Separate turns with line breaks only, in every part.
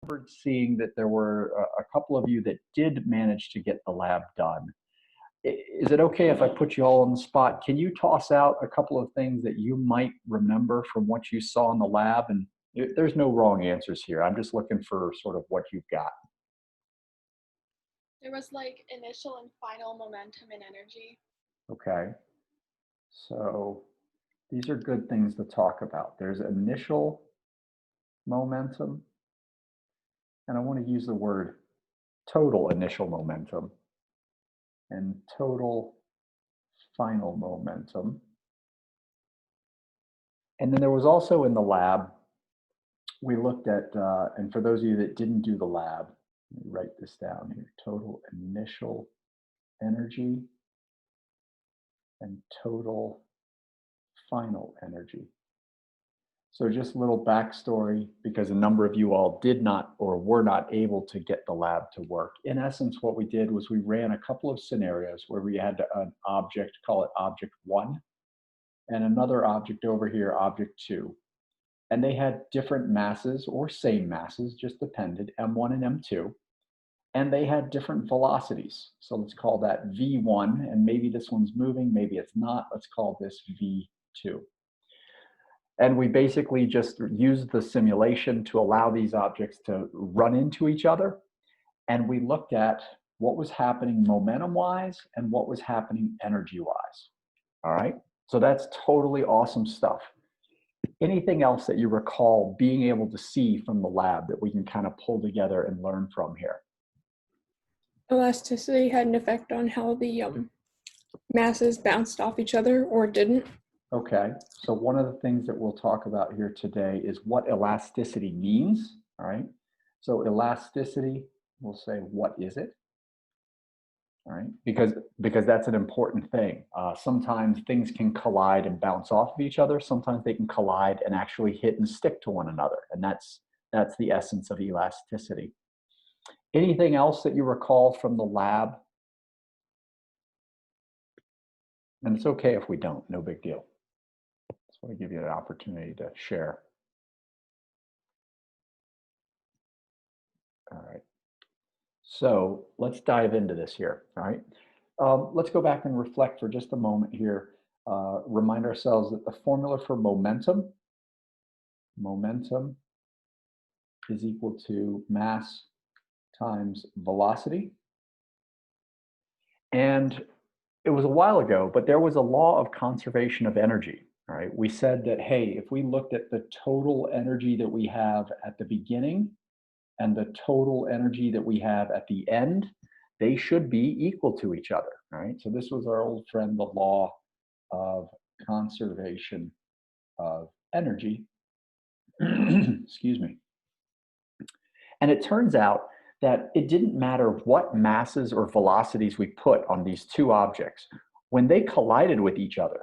remembered seeing that there were a couple of you that did manage to get the lab done. Is it okay if I put you all on the spot? Can you toss out a couple of things that you might remember from what you saw in the lab? And there's no wrong answers here. I'm just looking for sort of what you've got.
There was like initial and final momentum and energy.
Okay. So these are good things to talk about. There's initial momentum, and I want to use the word total initial momentum and total final momentum. And then there was also in the lab, we looked at, and for those of you that didn't do the lab, let me write this down here, total initial energy and total final energy. So just a little backstory, because a number of you all did not or were not able to get the lab to work. In essence, what we did was we ran a couple of scenarios where we had an object, call it object 1, and another object over here, object 2. And they had different masses or same masses, just depended, M1 and M2. And they had different velocities. So let's call that V1, and maybe this one's moving, maybe it's not. Let's call this V2. And we basically just used the simulation to allow these objects to run into each other. And we looked at what was happening momentum-wise and what was happening energy-wise. All right, so that's totally awesome stuff. Anything else that you recall being able to see from the lab that we can kind of pull together and learn from here?
Elasticity had an effect on how the masses bounced off each other or didn't.
Okay, so one of the things that we'll talk about here today is what elasticity means, all right? So elasticity, we'll say, what is it? All right, because that's an important thing. Sometimes things can collide and bounce off of each other. Sometimes they can collide and actually hit and stick to one another, and that's the essence of elasticity. Anything else that you recall from the lab? And it's okay if we don't, no big deal. Just want to give you an opportunity to share. All right. So let's dive into this here. All right. Let's go back and reflect for just a moment here. Remind ourselves that the formula for momentum is equal to mass times velocity. And it was a while ago, but there was a law of conservation of energy. All right. We said that, hey, if we looked at the total energy that we have at the beginning and the total energy that we have at the end, they should be equal to each other, right? So this was our old friend, the law of conservation of energy. Excuse me. And it turns out that it didn't matter what masses or velocities we put on these two objects. When they collided with each other,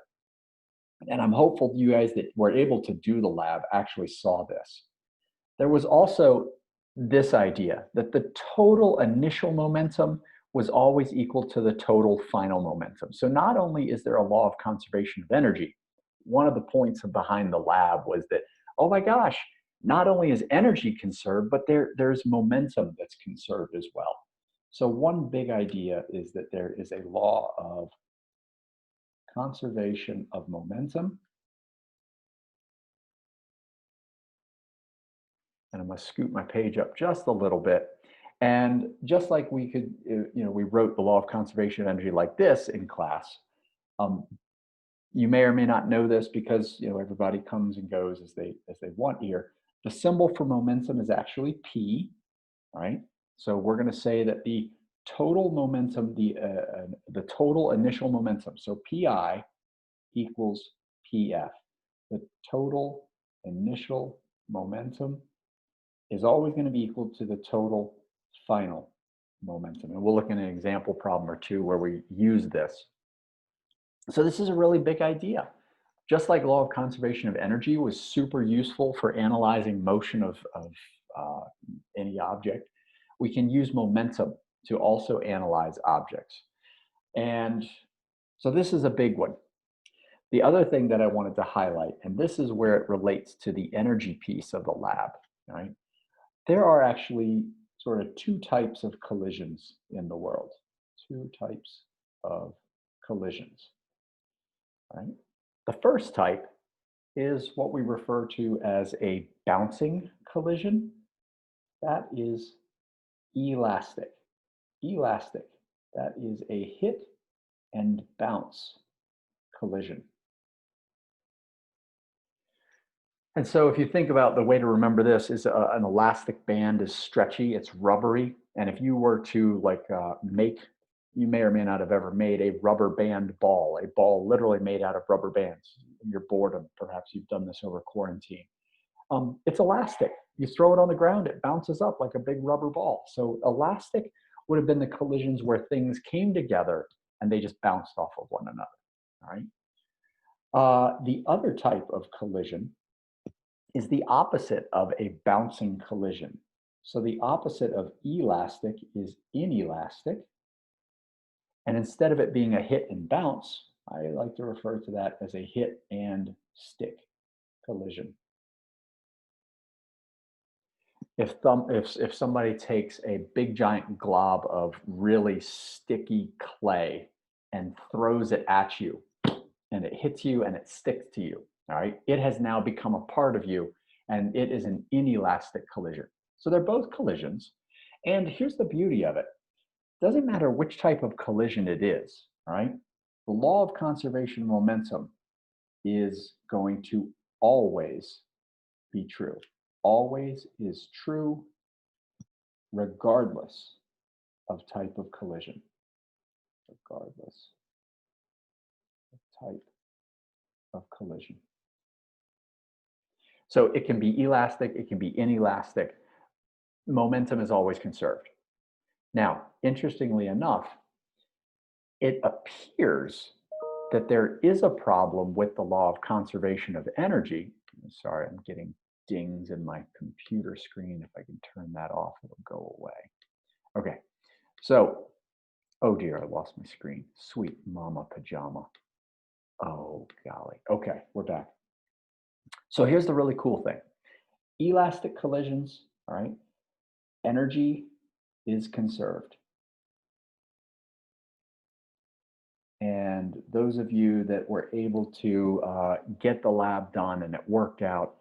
and I'm hopeful you guys that were able to do the lab actually saw this, there was also this idea that the total initial momentum was always equal to the total final momentum. So not only is there a law of conservation of energy, one of the points behind the lab was that, oh my gosh, not only is energy conserved, but there's momentum that's conserved as well. So one big idea is that there is a law of conservation of momentum. And I'm going to scoot my page up just a little bit. And just like we could, we wrote the law of conservation of energy like this in class. You may or may not know this because everybody comes and goes as they want here. The symbol for momentum is actually P, right? So we're going to say that the total momentum, the total initial momentum, so PI equals PF. The total initial momentum is always going to be equal to the total final momentum. And we'll look at an example problem or two where we use this. So this is a really big idea. Just like law of conservation of energy was super useful for analyzing motion of any object, we can use momentum to also analyze objects. And so this is a big one. The other thing that I wanted to highlight, and this is where it relates to the energy piece of the lab, right? There are actually sort of two types of collisions in the world. Two types of collisions, right? The first type is what we refer to as a bouncing collision. That is elastic. Elastic. That is a hit and bounce collision. And so if you think about the way to remember this is an elastic band is stretchy, it's rubbery. And if you were to you may or may not have ever made a rubber band ball, a ball literally made out of rubber bands. You're bored, perhaps you've done this over quarantine. It's elastic. You throw it on the ground, it bounces up like a big rubber ball. So elastic would have been the collisions where things came together and they just bounced off of one another. All right. The other type of collision is the opposite of a bouncing collision. So the opposite of elastic is inelastic. And instead of it being a hit and bounce, I like to refer to that as a hit and stick collision. If somebody takes a big giant glob of really sticky clay and throws it at you, and it hits you and it sticks to you, all right, it has now become a part of you, and it is an inelastic collision. So they're both collisions. And here's the beauty of it. Doesn't matter which type of collision it is, all right? The law of conservation of momentum is going to always be true. Always is true regardless of type of collision. Regardless of type of collision. So it can be elastic, it can be inelastic. Momentum is always conserved. Now, interestingly enough, it appears that there is a problem with the law of conservation of energy. Sorry, I'm getting dings in my computer screen. If I can turn that off, it'll go away. Okay, so, oh dear, I lost my screen. Sweet mama pajama. Oh, golly. Okay, we're back. So here's the really cool thing. Elastic collisions, all right, energy is conserved. And those of you that were able to get the lab done and it worked out,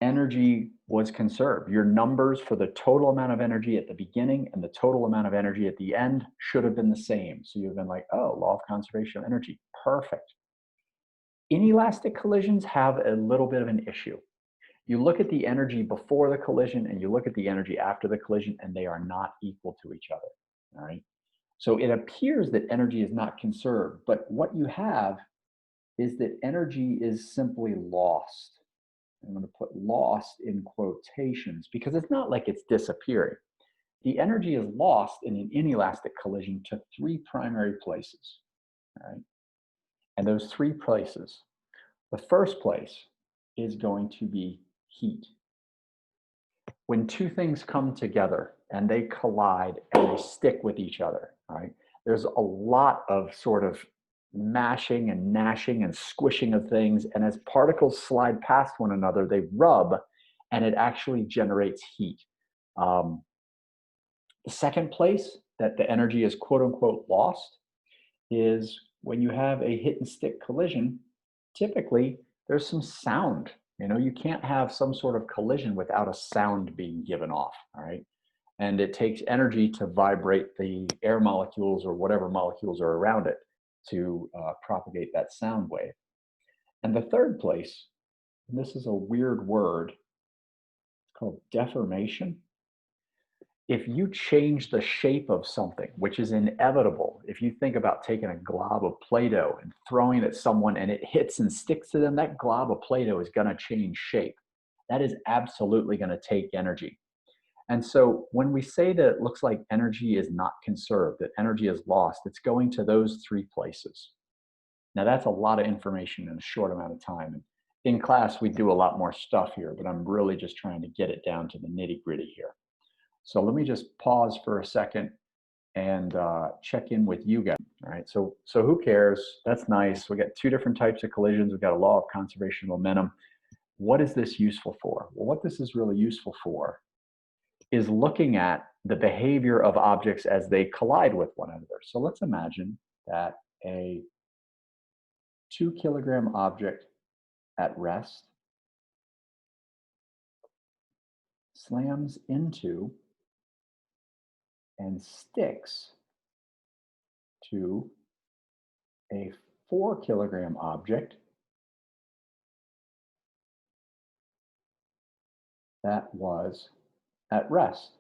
energy was conserved. Your numbers for the total amount of energy at the beginning and the total amount of energy at the end should have been the same. So you've been like, oh, law of conservation of energy, perfect. Inelastic collisions have a little bit of an issue. You look at the energy before the collision and you look at the energy after the collision, and they are not equal to each other, all right? So it appears that energy is not conserved, but what you have is that energy is simply lost. I'm going to put lost in quotations because it's not like it's disappearing. The energy is lost in an inelastic collision to three primary places, all right? And those three places, the first place is going to be heat. When two things come together and they collide and they stick with each other, right? There's a lot of sort of mashing and gnashing and squishing of things. And as particles slide past one another, they rub and it actually generates heat. The second place that the energy is quote unquote lost is when you have a hit and stick collision. Typically, there's some sound. You know, you can't have some sort of collision without a sound being given off, all right? And it takes energy to vibrate the air molecules or whatever molecules are around it to propagate that sound wave. And the third place, and this is a weird word, it's called deformation. If you change the shape of something, which is inevitable, if you think about taking a glob of Play-Doh and throwing it at someone and it hits and sticks to them, that glob of Play-Doh is going to change shape. That is absolutely going to take energy. And so when we say that it looks like energy is not conserved, that energy is lost, it's going to those three places. Now that's a lot of information in a short amount of time. And in class, we do a lot more stuff here, but I'm really just trying to get it down to the nitty-gritty here. So let me just pause for a second and check in with you guys. All right, so who cares? That's nice. We got two different types of collisions. We've got a law of conservation of momentum. What is this useful for? Well, what this is really useful for is looking at the behavior of objects as they collide with one another. So let's imagine that a 2-kilogram object at rest slams into and sticks to a 4-kilogram object that was at rest.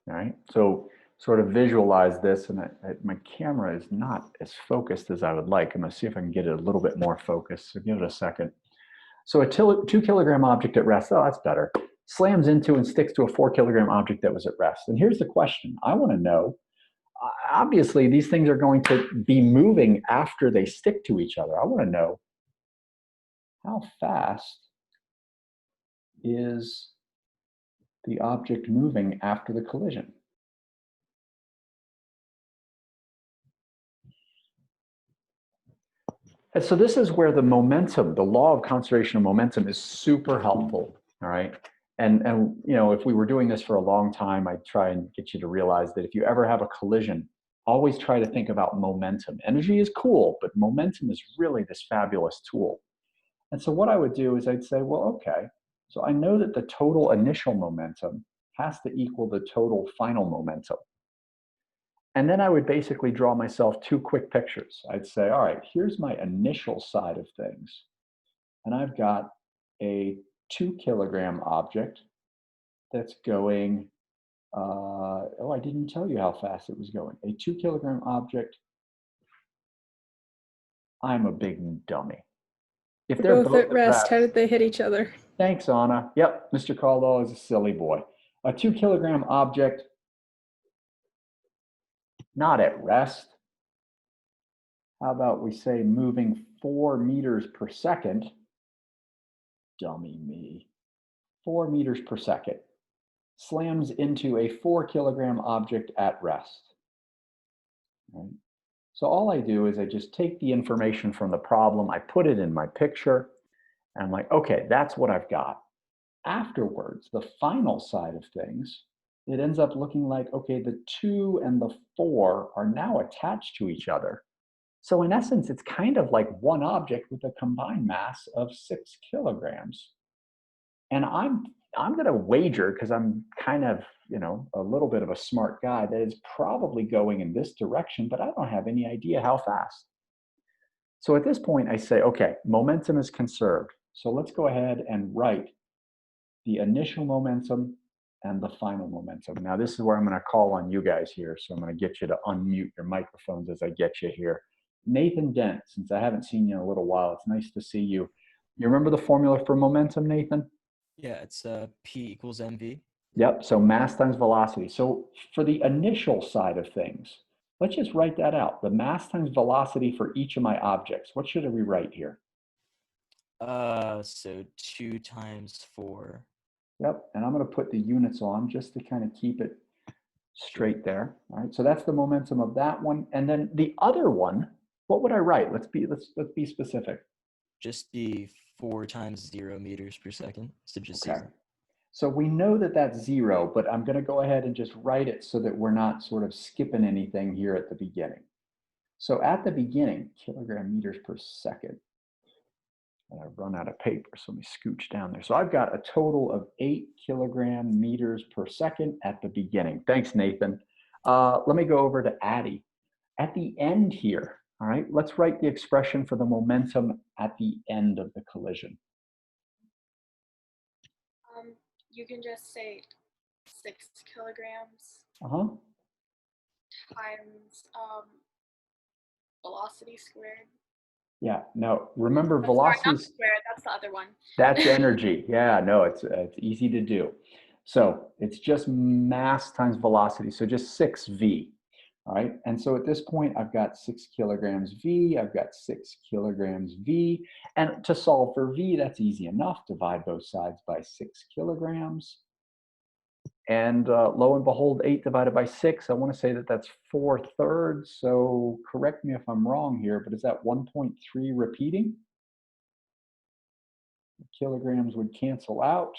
All right, so sort of visualize this, and my camera is not as focused as I would like. I'm going to see if I can get it a little bit more focused, so give it a second. So a 2-kilogram object at rest, oh, that's better, slams into and sticks to a 4-kilogram object that was at rest. And here's the question. I want to know, obviously, these things are going to be moving after they stick to each other. I want to know how fast is the object moving after the collision. And so this is where the momentum, the law of conservation of momentum is super helpful, all right? And you know, if we were doing this for a long time, I'd try and get you to realize that if you ever have a collision, always try to think about momentum. Energy is cool, but momentum is really this fabulous tool. And so what I would do is I'd say, well, okay, so I know that the total initial momentum has to equal the total final momentum. And then I would basically draw myself 2 quick pictures. I'd say, all right, here's my initial side of things. And I've got a 2-kilogram object that's going, oh, I didn't tell you how fast it was going. A 2-kilogram object, I'm a big dummy. If they're
Both at rest, how
rest,
did they hit each other?
thanks, Anna. Yep, Mr. Caldwell is a silly boy. A 2-kilogram object, not at rest. How about we say moving 4 meters per second? Dummy me. 4 meters per second. Slams into a 4-kilogram object at rest. Right? So all I do is I just take the information from the problem, I put it in my picture, and I'm like, okay, that's what I've got. Afterwards, the final side of things, it ends up looking like, okay, the 2 and the 4 are now attached to each other. So in essence, it's kind of like one object with a combined mass of 6 kilograms. And I'm going to wager, because I'm kind of, you know, a little bit of a smart guy, that it's probably going in this direction, but I don't have any idea how fast. So at this point, I say, okay, momentum is conserved. So let's go ahead and write the initial momentum and the final momentum. Now, this is where I'm going to call on you guys here. So I'm going to get you to unmute your microphones as I get you here. Nathan Dent, since I haven't seen you in a little while, it's nice to see you. You remember the formula for momentum, Nathan?
Yeah, it's P equals mv.
Yep, so mass times velocity. So for the initial side of things, let's just write that out. The mass times velocity for each of my objects. What should we write here?
So 2 times 4.
Yep, and I'm going to put the units on just to kind of keep it straight there. All right, so that's the momentum of that one. And then the other one, what would I write? Let's be specific.
Just be 4 times 0 meters per second. So just
okay. So we know that that's 0, but I'm going to go ahead and just write it so that we're not sort of skipping anything here at the beginning. So at the beginning, kilogram meters per second. And I've run out of paper, so let me scooch down there. So I've got a total of 8 kilogram meters per second at the beginning. Thanks, Nathan. Let me go over to Addie. At the end here, all right, let's write the expression for the momentum at the end of the collision.
You can just say 6 kilograms times velocity squared.
Yeah, no, remember
That's
velocity.
not squared, that's the other one.
That's energy. Yeah, no, it's easy to do. So it's just mass times velocity. So just 6v. All right. And so at this point, I've got 6 kilograms v. I've got 6 kilograms v. And to solve for v, that's easy enough. Divide both sides by 6 kilograms. And lo and behold, 8 divided by 6, I want to say that that's 4/3. So correct me if I'm wrong here, but is that 1.3 repeating? Kilograms would cancel out.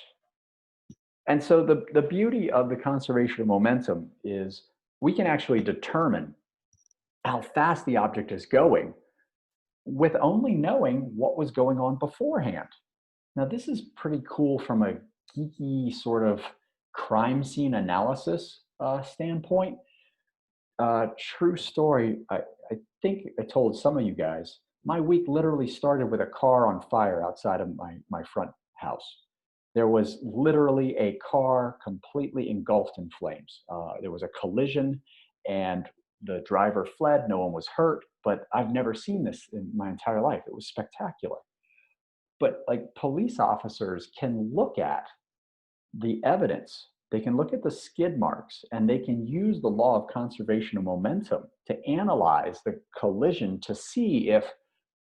And so the beauty of the conservation of momentum is we can actually determine how fast the object is going with only knowing what was going on beforehand. Now, this is pretty cool from a geeky sort of crime scene analysis standpoint. True story, I think I told some of you guys, my week literally started with a car on fire outside of my front house. There was literally a car completely engulfed in flames. There was a collision and the driver fled. No one was hurt, but I've never seen this in my entire life. It was spectacular. But like police officers can look at the evidence, they can look at the skid marks, and they can use the law of conservation of momentum to analyze the collision to see if,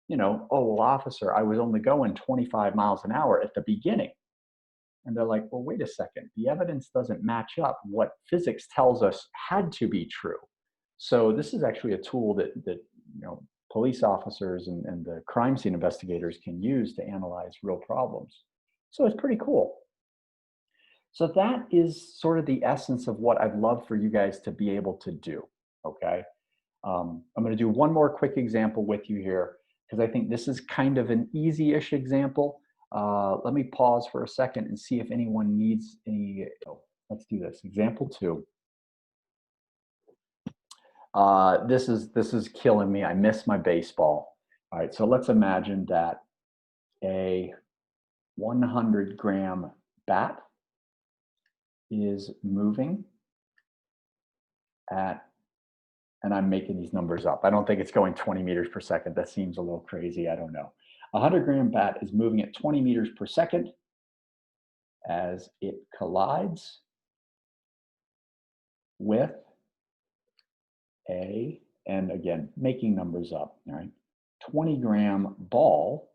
oh, well, officer, I was only going 25 miles an hour at the beginning. And they're like, well, wait a second. The evidence doesn't match up what physics tells us had to be true. So this is actually a tool that police officers and the crime scene investigators can use to analyze real problems. So it's pretty cool. So that is sort of the essence of what I'd love for you guys to be able to do, okay? I'm going to do one more quick example with you here because I think this is kind of an easy-ish example. Let me pause for a second and see if anyone needs any. Oh, let's do this. Example 2. This is killing me. I miss my baseball. All right, so let's imagine that a 100-gram bat is moving at, and I'm making these numbers up. I don't think it's going 20 meters per second. That seems a little crazy. I don't know. A 100-gram bat is moving at 20 meters per second as it collides with and again, making numbers up, all right, 20-gram ball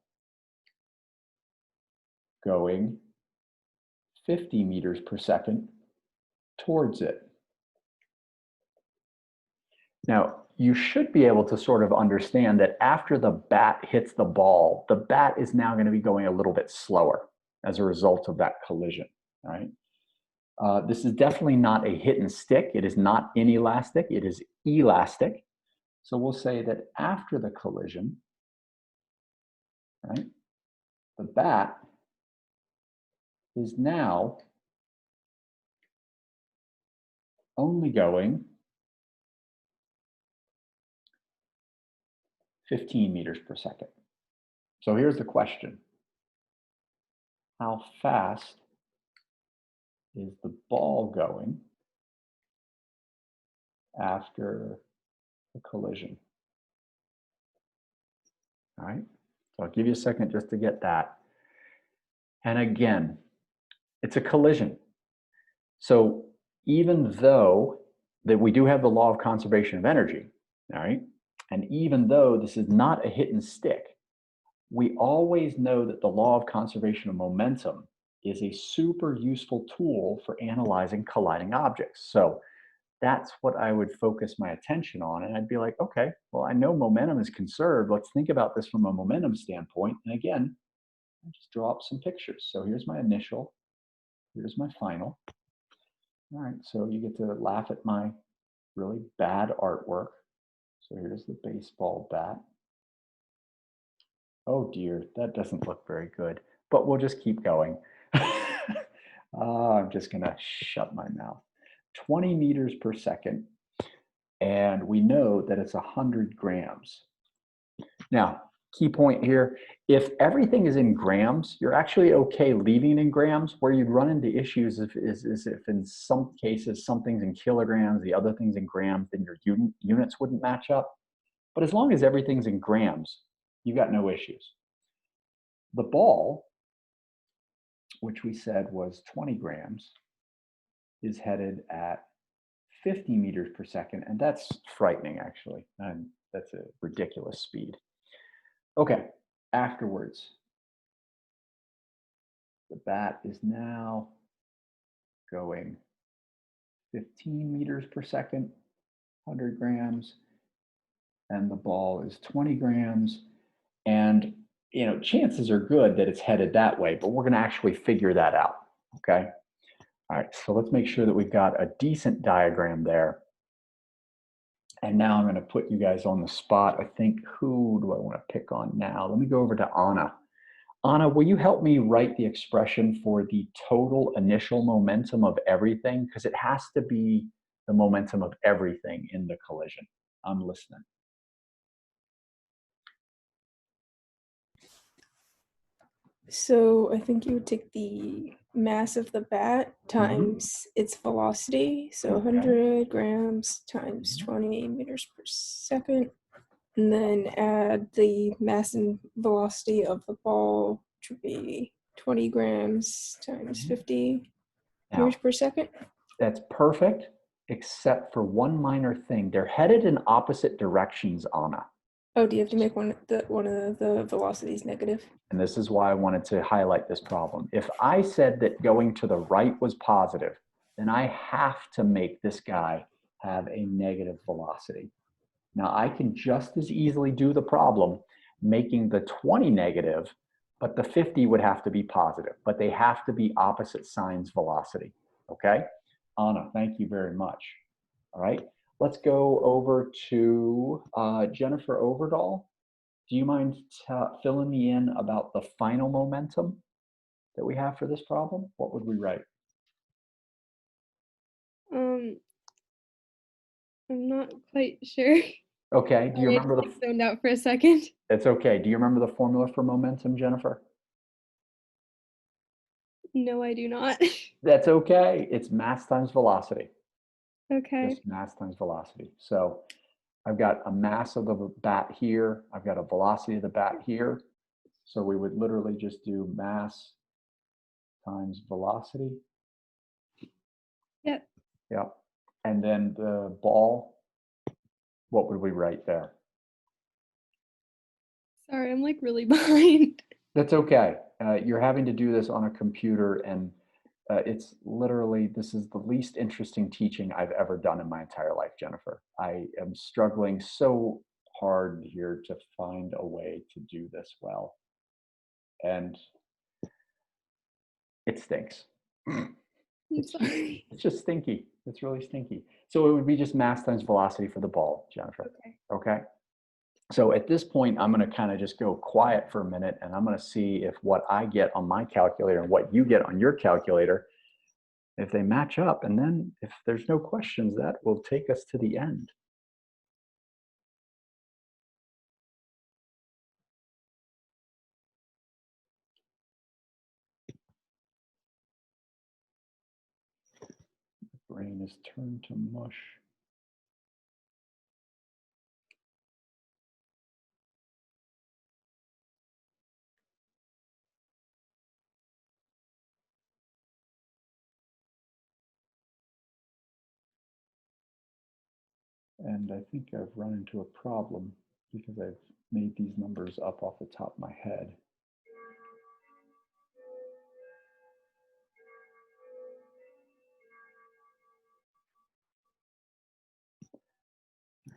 going 50 meters per second towards it. Now, you should be able to sort of understand that after the bat hits the ball, the bat is now going to be going a little bit slower as a result of that collision, all right? This is definitely not a hit and stick. It is not inelastic. It is elastic. So we'll say that after the collision, right, the bat is now only going 15 meters per second. So here's the question. How fast is the ball going after the collision? All right, so I'll give you a second just to get that. And again, it's a collision. So even though that we do have the law of conservation of energy, all right, and even though this is not a hit and stick, we always know that the law of conservation of momentum is a super useful tool for analyzing colliding objects. So that's what I would focus my attention on. And I'd be like, okay, well, I know momentum is conserved. Let's think about this from a momentum standpoint. And again, I just draw up some pictures. So here's my initial, here's my final. All right, so you get to laugh at my really bad artwork. So here's the baseball bat. Oh dear, that doesn't look very good, but we'll just keep going. I'm just gonna shut my mouth. 20 meters per second, and we know that it's 100 grams. Now, key point here, if everything is in grams, you're actually okay leaving it in grams. Where you'd run into issues is if in some cases something's in kilograms, the other thing's in grams, then your units wouldn't match up. But as long as everything's in grams, you got no issues. The ball, which we said was 20 grams, is headed at 50 meters per second, and that's frightening, actually. And that's a ridiculous speed. Okay, afterwards, the bat is now going 15 meters per second, 100 grams, and the ball is 20 grams. And, chances are good that it's headed that way, but we're going to actually figure that out, okay? All right, so let's make sure that we've got a decent diagram there. And now I'm going to put you guys on the spot. I think, who do I want to pick on now? Let me go over to Anna. Anna, will you help me write the expression for the total initial momentum of everything? Because it has to be the momentum of everything in the collision. I'm listening.
So I think you would take the mass of the bat times its velocity. So
Okay.
100 grams times 20 meters per second. And then add the mass and velocity of the ball, which would be 20 grams times 50
Now,
meters per second.
that's perfect, except for one minor thing. They're headed in opposite directions, Anna.
Oh, do you have to make one of the velocities negative?
And this is why I wanted to highlight this problem. If I said that going to the right was positive, then I have to make this guy have a negative velocity. Now I can just as easily do the problem making the 20 negative, but the 50 would have to be positive, but they have to be opposite signs velocity, okay? Anna, thank you very much. All right, let's go over to Jennifer Overdahl. Do you mind filling me in about the final momentum that we have for this problem? What would we write?
I'm not quite sure.
Okay, do you
Sorry, I
remember
just, like, zoned out for a second.
it's okay. Do you remember the formula for momentum, Jennifer?
No, I do not.
That's okay. It's mass times velocity.
Okay.
Just mass times velocity. So I've got a mass of the bat here. I've got a velocity of the bat here. So we would literally just do mass times velocity.
Yep.
Yep. And then the ball, what would we write there?
Sorry, I'm like really behind.
That's okay. You're having to do this on a computer, and it's literally, this is the least interesting teaching I've ever done in my entire life, Jennifer. I am struggling so hard here to find a way to do this well. And it stinks.
I'm sorry.
It's just stinky. It's really stinky. So it would be just mass times velocity for the ball, Jennifer.
Okay.
Okay. So at this point, I'm going to kind of just go quiet for a minute, and I'm going to see if what I get on my calculator and what you get on your calculator, if they match up. And then if there's no questions, that will take us to the end. The brain is turned to mush. And I think I've run into a problem because I've made these numbers up off the top of my head.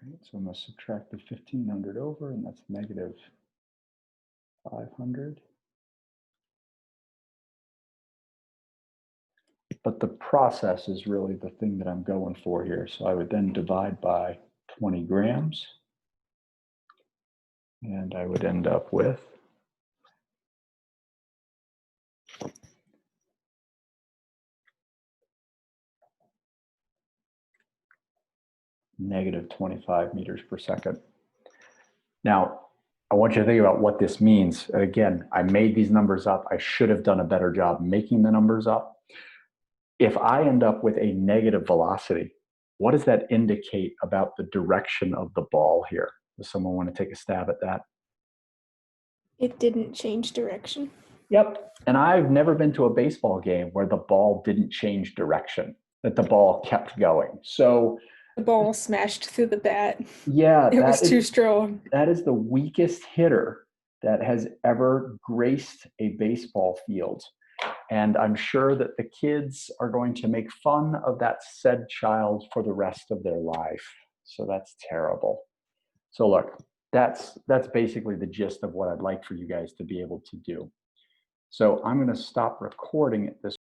All right, so I'm going to subtract the 1500 over, and that's negative 500. But the process is really the thing that I'm going for here. So I would then divide by 20 grams, and I would end up with negative 25 meters per second. Now, I want you to think about what this means. Again, I made these numbers up. I should have done a better job making the numbers up. If I end up with a negative velocity, what does that indicate about the direction of the ball here? Does someone want to take a stab at that?
It didn't change direction.
Yep. And I've never been to a baseball game where the ball didn't change direction, that the ball kept going. So
The ball smashed through the bat.
yeah,
It was
that
too
is,
strong.
that is the weakest hitter that has ever graced a baseball field. And I'm sure that the kids are going to make fun of that said child for the rest of their life. So that's terrible. So look, that's basically the gist of what I'd like for you guys to be able to do. So I'm going to stop recording at this